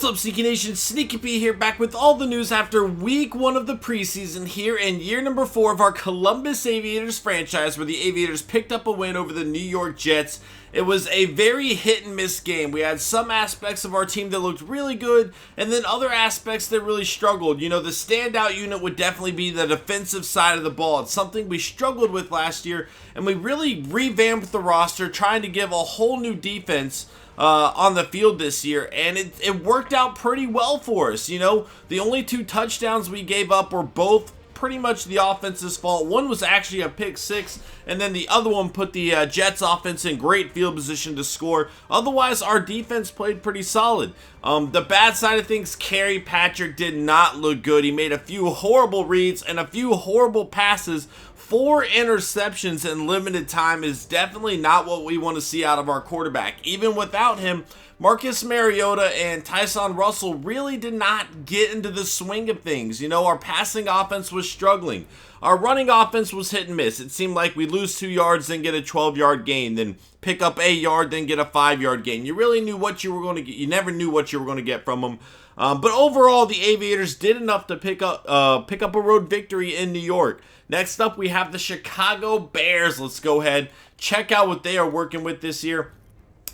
What's up, Sneaky Nation? Sneaky P here, back with all the news after week 1 of the preseason here in year number 4 of our Columbus Aviators franchise, where the Aviators picked up a win over the New York Jets. It was a very hit and miss game. We had some aspects of our team that looked really good, and then other aspects that really struggled. You know, the standout unit would definitely be the defensive side of the ball. It's something we struggled with last year, and we really revamped the roster, trying to give a whole new defense on the field this year, and it worked out pretty well for us. You know, the only 2 touchdowns we gave up were both pretty much the offense's fault. One was actually a pick 6, and then the other one put the Jets offense in great field position to score. Otherwise, our defense played pretty solid. The bad side of things, xxSnEaKyPxx did not look good. He made a few horrible reads and a few horrible passes. 4 interceptions in limited time is definitely not what we want to see out of our quarterback. Even without him, Marcus Mariota and Tyson Russell really did not get into the swing of things. You know, our passing offense was struggling. Our running offense was hit and miss. It seemed like we lose 2 yards, then get a 12-yard gain, then pick up a yard, then get a 5-yard gain. You really knew what you were going to get. You never knew what you were going to get from them. But overall, the Aviators did enough to pick up a road victory in New York. Next up, we have the Chicago Bears. Let's go ahead, check out what they are working with this year.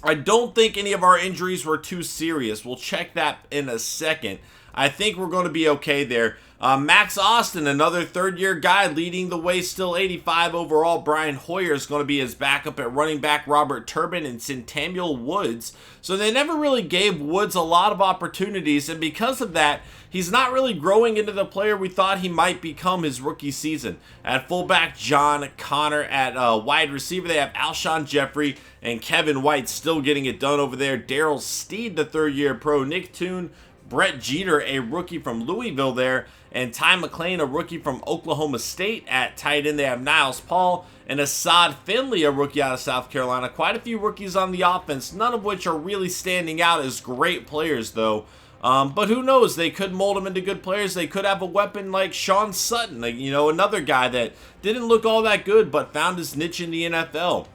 I don't think any of our injuries were too serious. We'll check that in a second. I think we're going to be okay there. Max Austin, another third-year guy, leading the way, still 85 overall. Brian Hoyer is going to be his backup at running back. Robert Turbin and Centennial Woods. So they never really gave Woods a lot of opportunities, and because of that, he's not really growing into the player we thought he might become his rookie season. At fullback, John Connor. At wide receiver, they have Alshon Jeffrey and Kevin White still getting it done over there. Darrell Steed, the third-year pro. Nick Toon, Brett Jeter, a rookie from Louisville there, and Ty McLean, a rookie from Oklahoma State. At tight end, they have Niles Paul and Assad Finley, a rookie out of South Carolina. Quite a few rookies on the offense, none of which are really standing out as great players, though. But who knows? They could mold them into good players. They could have a weapon like Sean Sutton, you know, another guy that didn't look all that good but found his niche in the NFL.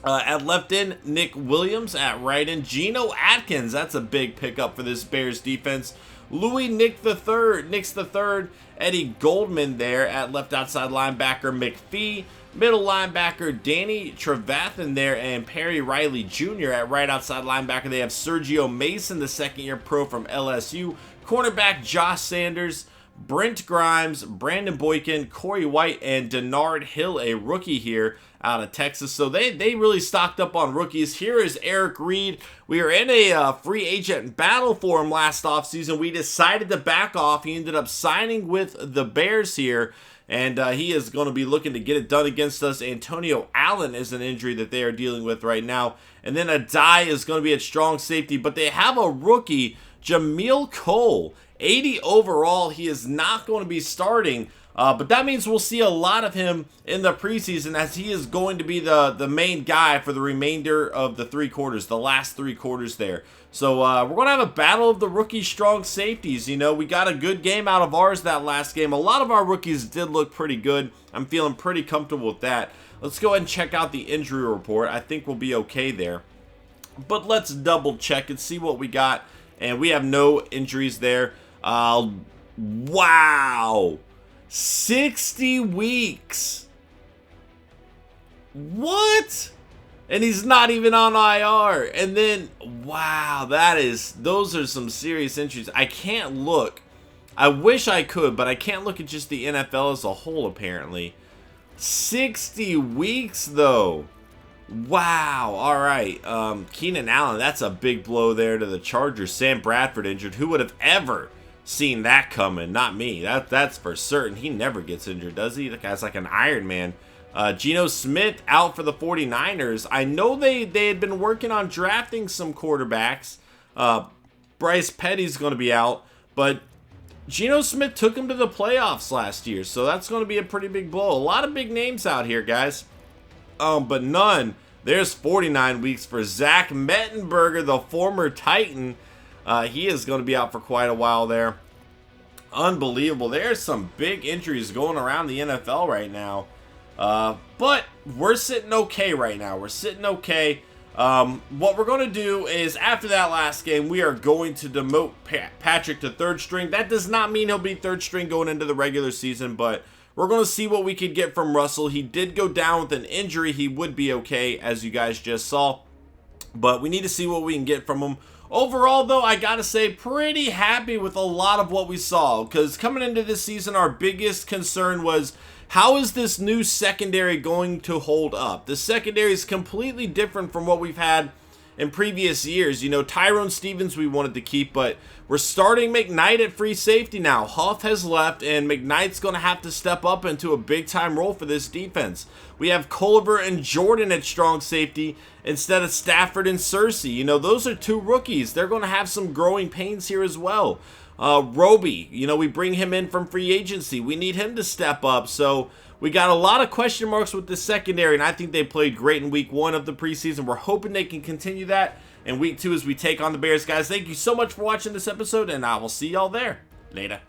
At left end, Nick Williams. At right end, Geno Atkins. That's a big pickup for this Bears defense. Nix the third. Eddie Goldman there at left outside linebacker. McPhee. Middle linebacker, Danny Trevathan there, and Perry Riley Jr. At right outside linebacker. They have Sergio Mason, the second-year pro from LSU. Cornerback, Josh Sanders. Brent Grimes, Brandon Boykin, Corey White, and Denard Hill, a rookie here out of Texas. So they really stocked up on rookies. Here is Eric Reed. We were in a free agent battle for him last offseason. We decided to back off. He ended up signing with the Bears here, and he is going to be looking to get it done against us. Antonio Allen is an injury that they are dealing with right now. And then Adai is going to be at strong safety, but they have a rookie, Jameel Cole. 80 overall. He is not going to be starting, but that means we'll see a lot of him in the preseason, as he is going to be the main guy for the remainder of the 3 quarters, the last 3 quarters there. So we're going to have a battle of the rookie strong safeties. You know, we got a good game out of ours that last game. A lot of our rookies did look pretty good. I'm feeling pretty comfortable with that. Let's go ahead and check out the injury report. I think we'll be okay there. But let's double check and see what we got. And we have no injuries there. Wow. 60 weeks. What? And he's not even on IR. And then, wow, those are some serious injuries. I can't look. I wish I could, but I can't look at just the NFL as a whole, apparently. 60 weeks, though. Wow. All right. Keenan Allen, that's a big blow there to the Chargers. Sam Bradford injured. Who would have ever seen that coming? Not me. That's for certain. He never gets injured, does he? The guy's like an Iron Man. Geno Smith out for the 49ers. I know they had been working on drafting some quarterbacks. Bryce Petty's going to be out, but Geno Smith took him to the playoffs last year, so that's going to be a pretty big blow. A lot of big names out here, guys. But none. There's 49 weeks for Zach Mettenberger, the former Titan. He is going to be out for quite a while there. Unbelievable. There's some big injuries going around the NFL right now. But we're sitting okay right now. We're sitting okay. What we're going to do is, after that last game, we are going to demote Patrick to third string. That does not mean he'll be third string going into the regular season, but we're going to see what we could get from Russell. He did go down with an injury. He would be okay, as you guys just saw, but we need to see what we can get from him. Overall, though, I gotta say, pretty happy with a lot of what we saw, because coming into this season, our biggest concern was, how is this new secondary going to hold up? The secondary is completely different from what we've had in previous years. You know, Tyrone Stevens we wanted to keep, but we're starting McKnight at free safety now. Huff has left, and McKnight's going to have to step up into a big-time role for this defense. We have Culver and Jordan at strong safety instead of Stafford and Cersei. You know, those are two rookies. They're going to have some growing pains here as well. Roby, you know, we bring him in from free agency. We need him to step up. So we got a lot of question marks with the secondary, and I think they played great in week 1 of the preseason. We're hoping they can continue that in week 2 as we take on the Bears. Guys, thank you so much for watching this episode, and I will see y'all there. Later.